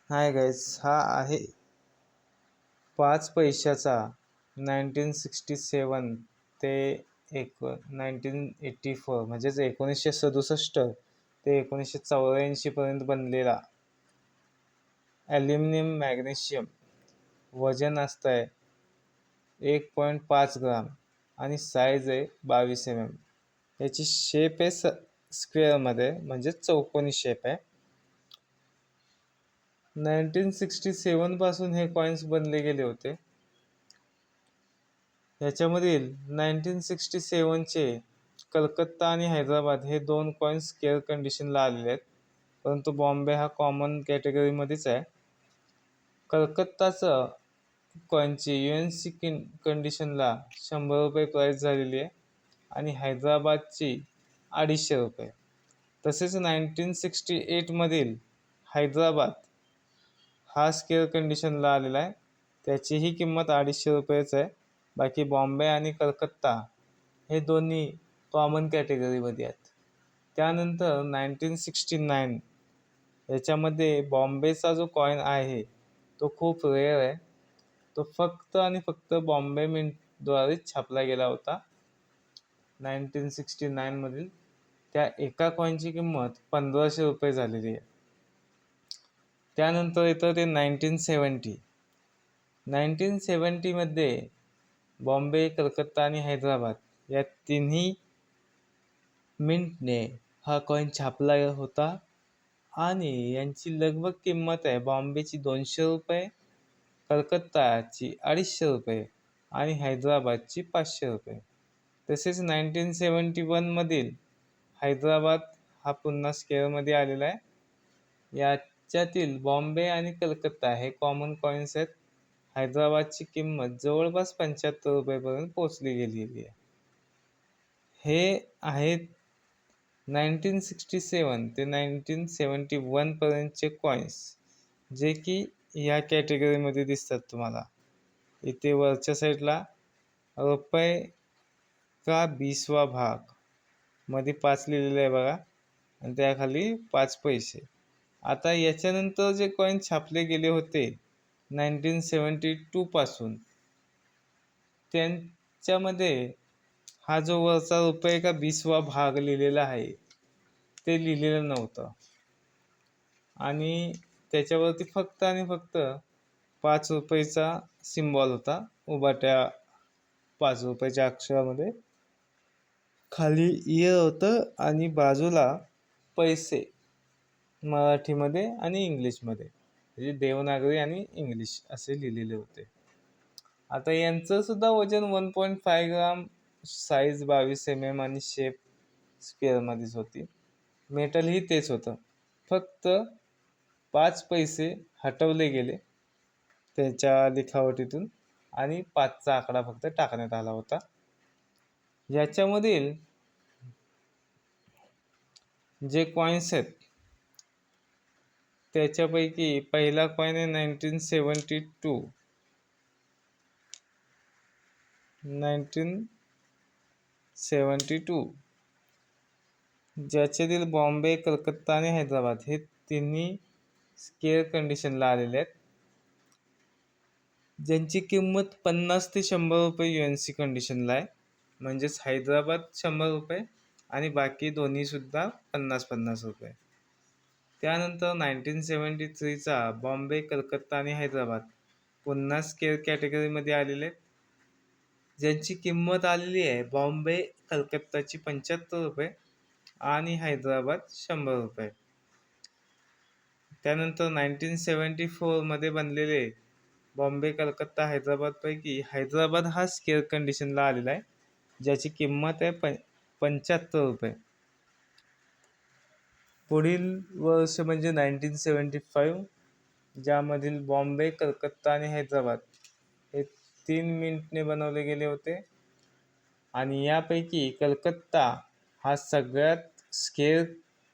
Hi guys, हा आहे 5 पैशाचा 1967 ते 1984 म्हणजेच 1967 ते 1984 पर्यंत बनलेला ॲल्युमिनियम मॅग्नेशियम. वजन असतं आहे 1.5 ग्राम आणि साईज आहे 22 mm. याची शेप आहे स्क्वेअरमध्ये, म्हणजेच चौकोनी शेप आहे. 1967 पासून हे कॉइन्स बनले गेले होते. याच्यामधील 1967चे कलकत्ता आणि हैदराबाद हे 2 कॉइन्स स्केअर कंडिशनला आलेले आहेत, परंतु बॉम्बे हा कॉमन कॅटेगरीमध्येच आहे. कलकत्ताचं कॉइनची UNC कंडिशनला 100 रुपये प्राईस झालेली आहे आणि हैदराबादची 250 रुपये. तसेच 1968मधील हैदराबाद हा स्केअर कंडिशनला आलेला आहे, त्याचीही किंमत 250 रुपयेच आहे. बाकी बॉम्बे आणि कलकत्ता हे दोन्ही कॉमन कॅटेगरीमध्ये आहेत. त्यानंतर 1969 याच्यामध्ये बॉम्बेचा जो कॉईन आहे तो खूप रेअर आहे. तो फक्त आणि फक्त बॉम्बे मिंटद्वारेच छापला गेला होता. 1969मधील त्या एका कॉईनची किंमत 1500 रुपये झालेली आहे. त्यानंतर येतं ते 1970मध्ये बॉम्बे, कलकत्ता आणि हैदराबाद या तिन्ही मिंटने हा कॉईन छापला होता आणि यांची लगभग किंमत आहे बॉम्बेची 200 रुपये, कलकत्ताची 250 रुपये आणि हैदराबादची 500 रुपये. तसेच 1971मधील हैदराबाद हा पुन्हा स्केअरमध्ये आलेला आहे. याच्यातील बॉम्बे आणि कलकत्ता हे कॉमन कॉइन्स आहेत. हैदराबादची किंमत जवळपास 75 रुपयेपर्यंत पोचली गेलेली आहे. हे आहेत 1967 ते 1971 पर्यंतचे कॉइन्स, जे की ह्या कॅटेगरीमध्ये दिसतात तुम्हाला. इथे वरच्या साईडला रुपये का 20वा भाग मध्ये 5 लिहिलेलं आहे बघा, आणि त्याखाली 5 पैसे. आता याच्यानंतर जे कॉईन छापले गेले होते 1972 पासून, त्यांच्यामध्ये हा जो वरचा रुपये का 20वा भाग लिहिलेला आहे ते लिहिलेलं नव्हतं आणि त्याच्यावरती फक्त आणि फक्त 5 रुपयेचा सिम्बॉल होता उभाट्या 5 रुपयाच्या अक्षरामध्ये. खाली इयर होतं आणि बाजूला पैसे मराठीमध्ये आणि इंग्लिशमध्ये, म्हणजे देवनागरी आणि इंग्लिश असे लिहिलेले होते. आता यांचं सुद्धा वजन 1.5 ग्राम, साईज 22 mm आणि शेप स्क्वेअरमध्येच होती. मेटलही तेच होतं, फक्त 5 पैसे हटवले गेले त्याच्या लिखावटीतून आणि 5चा आकडा फक्त टाकण्यात आला होता. याच्यामधील जे कॉइन्स आहेत त्याच्यापैकी पहिला कॉइन आहे 1972, ज्याच्यातील बॉम्बे, कलकत्ता आणि हैदराबाद हे तिन्ही स्केअर कंडिशनला आलेले आहेत, ज्यांची किंमत 50 ते 100 रुपये UNC कंडिशनला आहे. म्हणजेच हैदराबाद 100 रुपये आणि बाकी दोन्हीसुद्धा 50-50 रुपये. त्यानंतर 1973चा बॉम्बे, कलकत्ता आणि हैदराबाद पुन्हा स्केअर कॅटेगरीमध्ये आलेले आहेत, ज्यांची किंमत आलेली आहे बॉम्बे, कलकत्ताची 75 रुपये आणि हैदराबाद 100 रुपये. त्यानंतर 1974मध्ये बनलेले बॉम्बे, कलकत्ता, हैदराबादपैकी हैदराबाद हा स्केअर कंडिशनला आलेला आहे, ज्याची किंमत आहे 75 रुपये. पुढील वर्ष म्हणजे 1975, ज्यामधील बॉम्बे, कलकत्ता आणि हैदराबाद हे 3 मिंटने बनवले गेले होते आणि यापैकी कलकत्ता हा सगळ्यात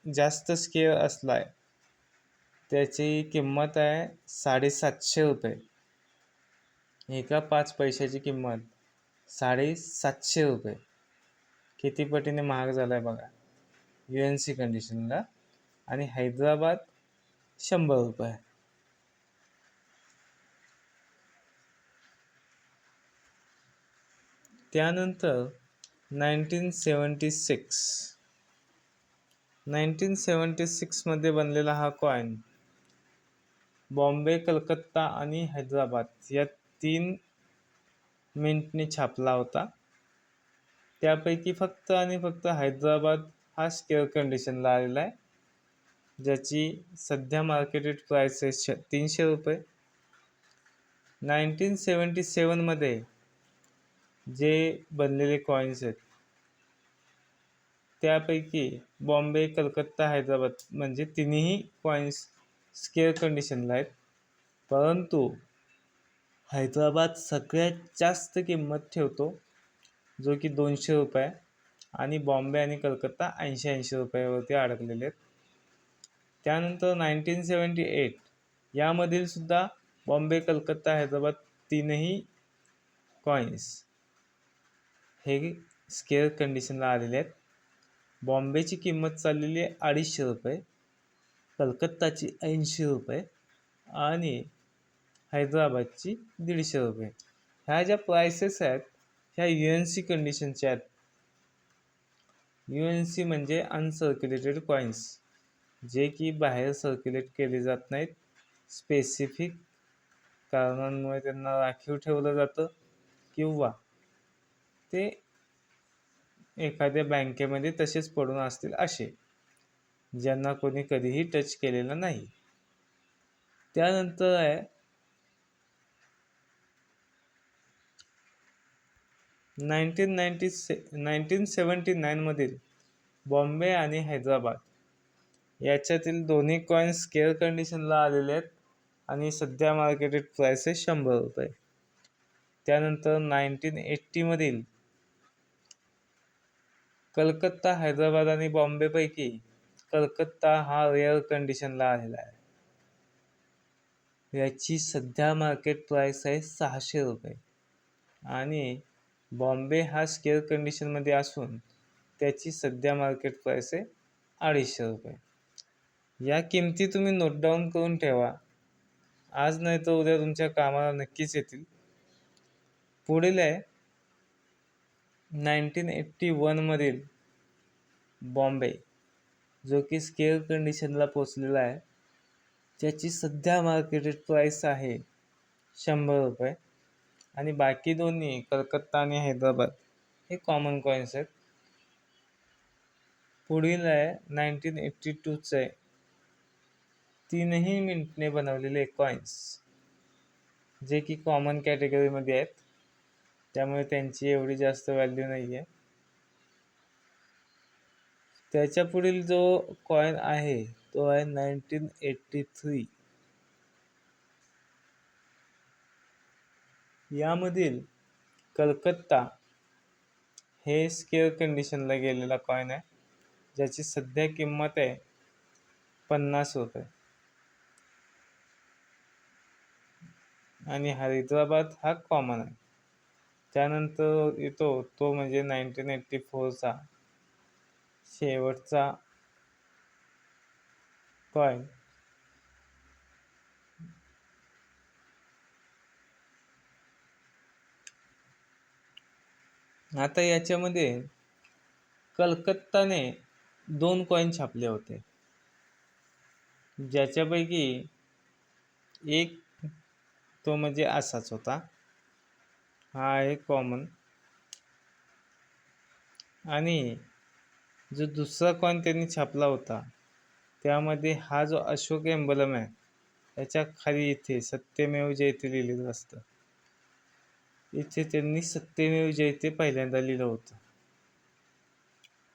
जास्त स्केअर असला आहे. त्याची किंमत आहे 750 रुपये. एका 5 पैशाची किंमत 750 रुपये. किती पटीने महाग झाला आहे बघा UNC कंडिशनला. आणि हैदराबाद 100 रुपये. त्यानंतर 1976 मध्ये बनलेला हा कॉइन बॉम्बे, कलकत्ता आणि हैदराबाद या 3 मिंटने छापला होता. त्यापैकी फक्त आणि फक्त हैदराबाद हा स्केअर कंडिशनला आलेला आहे, ज्याची सध्या मार्केटेड प्राइस आहे 300 रुपये. 1977 मध्ये जे बनलेले कॉइन्स आहेत त्यापैकी बॉम्बे, कलकत्ता, हैदराबाद म्हणजे तिन्ही कॉइन्स स्केअर कंडिशनला आहेत, परंतु हैदराबाद सगळ्यात जास्त किंमत ठेवतो, जो की 200 रुपये, आणि बॉम्बे आणि कलकत्ता 80 रुपयावरती अडकलेले आहेत. त्यानंतर 1978 यामधील सुद्धा बॉम्बे, कलकत्ता, हैदराबाद तीनही कॉइन्स हे स्केअर कंडिशनला आलेले आहेत. बॉम्बेची किंमत चाललेली आहे 250 रुपये, कलकत्ताची 80 रुपये आणि हैदराबादची 150 रुपये. ह्या ज्या प्राइसेस आहेत ह्या UNC कंडिशनच्या आहेत. UNC म्हणजे अनसर्क्युलेटेड कॉइन्स, जे की बाहेर सर्क्युलेट केले जात नाहीत. स्पेसिफिक कारणांमुळे त्यांना राखीव ठेवलं जातं किंवा ते एखाद्या बँकेमध्ये तसेच पडून असतील असे, ज्यांना कोणी कधीही टच केलेलं नाही. त्यानंतर आहे 1979 मधील बॉम्बे आणि हैदराबाद याच्यातील दोन्ही कॉइन्स स्केअर कंडिशनला आलेले आहेत आणि सध्या मार्केटेड प्राइस आहे 100 रुपये. त्यानंतर 1980 मधील कलकत्ता, हैदराबाद आणि बॉम्बेपैकी कलकत्ता हा रेअर कंडिशनला आलेला आहे. याची सध्या मार्केट प्राइस आहे 600 रुपये आणि बॉम्बे हा स्केअर कंडिशनमध्ये असून त्याची सध्या मार्केट प्राइस आहे 250 रुपये. या किमती तुम्ही नोट डाऊन करून ठेवा, आज नाही तर उद्या तुमच्या कामाला नक्कीच येतील. पुढील आहे 1981 मधील बॉम्बे, जो की स्केअर कंडिशनला पोचलेला आहे, ज्याची सध्या मार्केटेड प्राइस आहे 100 रुपये आणि बाकी दोन्ही कलकत्ता आणि हैदराबाद हे कॉमन कॉइन्स आहेत. पुढील आहे 1982चे 3ही मिंटने बनवलेले कॉइन्स, जे की कॉमन कॅटेगरीमध्ये आहेत, त्यामुळे त्यांची एवढी जास्त व्हॅल्यू नाही आहे. त्याच्या पुढील जो कॉइन आहे तो आहे 1983. यामधील कलकत्ता हे स्केअर कंडिशनला गेलेला कॉइन आहे, ज्याची सध्या किंमत आहे 50 रुपये आणि हैदराबाद हा कॉमन आहे. त्यानंतर येतो तो म्हणजे 1984चा शेवटचा कॉइन, आता याच्यामध्ये कलकत्ताने 2 कॉइन छापले होते, ज्याच्यापैकी एक तो म्हणजे असाच होता, हा आहे कॉमन, आणि जो दुसरा कॉइन त्यांनी छापला होता त्यामध्ये हा जो अशोक एम्बलम आहे त्याच्या खाली इथे सत्यमेव जयते लिहिलेलं असतं. इथे त्यांनी सत्यमेव जयते पहिल्यांदा लिहिलं होतं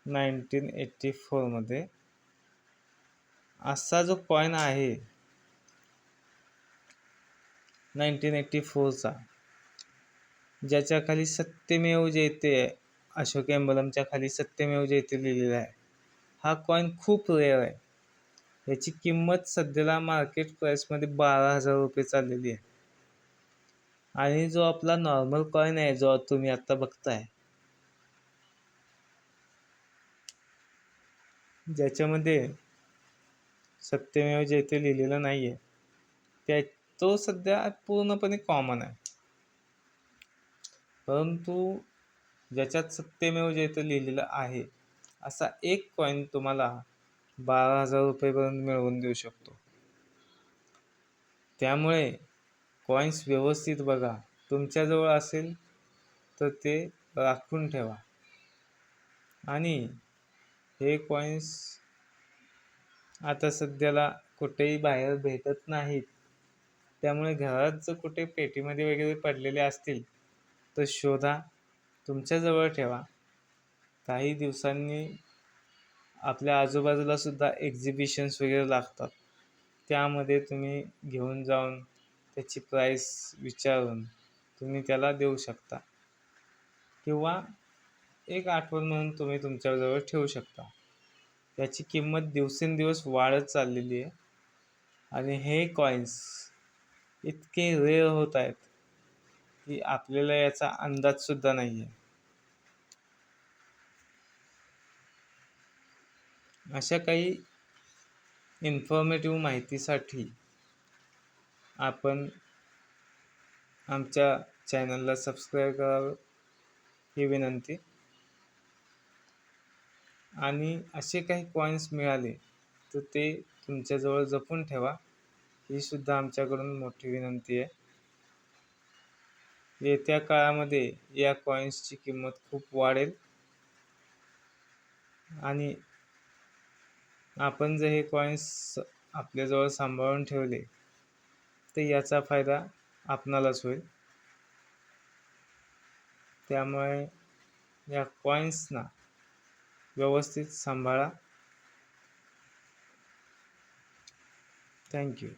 1984 मध्ये. असा जो कॉइन आहे 1984चा, ज्याच्या खाली सत्यमेव जयते, अशोक एम्बलमच्या खाली सत्यमेव जयते लिहिलेला आहे, हा कॉइन खूप रेअर आहे. याची किंमत सध्याला मार्केट प्राइसमध्ये 12,000 रुपये चाललेली आहे. आणि जो आपला नॉर्मल कॉइन आहे जो तुम्ही आता बघताय, ज्याच्यामध्ये सत्यमेव जयते लिहिलेलं नाहीये, तो सध्या पूर्णपणे कॉमन आहे. परंतु ज्याच्यात सत्यमेव जयते लिहिलेलं आहे असा एक कॉईन तुम्हाला 12,000 रुपयेपर्यंत मिळवून देऊ शकतो. त्यामुळे कॉईन्स व्यवस्थित बघा. तुमच्याजवळ असेल तर ते राखून ठेवा. आणि हे कॉईन्स आता सध्याला कुठेही बाहेर भेटत नाहीत. त्यामुळे घरात जर कुठे पेटीमध्ये वगैरे पडलेले असतील तर शोधा, तुमच्याजवळ ठेवा. काही दिवसांनी आपल्या आजूबाजूला सुद्धा एक्झिबिशन्स वगैरे लागतात. त्यामध्ये तुम्ही घेऊन जाऊन त्याची प्राईस विचारून तुम्ही त्याला देऊ शकता, किंवा एक आठवण म्हणून तुम्ही तुमच्याजवळ ठेवू शकता. याची किंमत दिवसेंदिवस वाढत चाललेली आहे आणि हे कॉईन्स इतके रेअर होत आहेत की आपल्याला याचा अंदाजसुद्धा नाही आहे. अशा काही इन्फॉर्मेटिव्ह माहितीसाठी आपण आमच्या चॅनलला सबस्क्राईब करावं ही विनंती. आणि असे काही कॉईन्स मिळाले तर ते तुमच्याजवळ जपून ठेवा, ही सुद्धा आमच्याकडून मोठी विनंती आहे. येत्या काळामध्ये या कॉईन्सची किंमत खूप वाढेल आणि आपण जर हे कॉईन्स आपल्याजवळ सांभाळून ठेवले तर याचा फायदा आपणालाच होईल. त्यामुळे या कॉईन्सना व्यवस्थित सांभाळा. थँक्यू.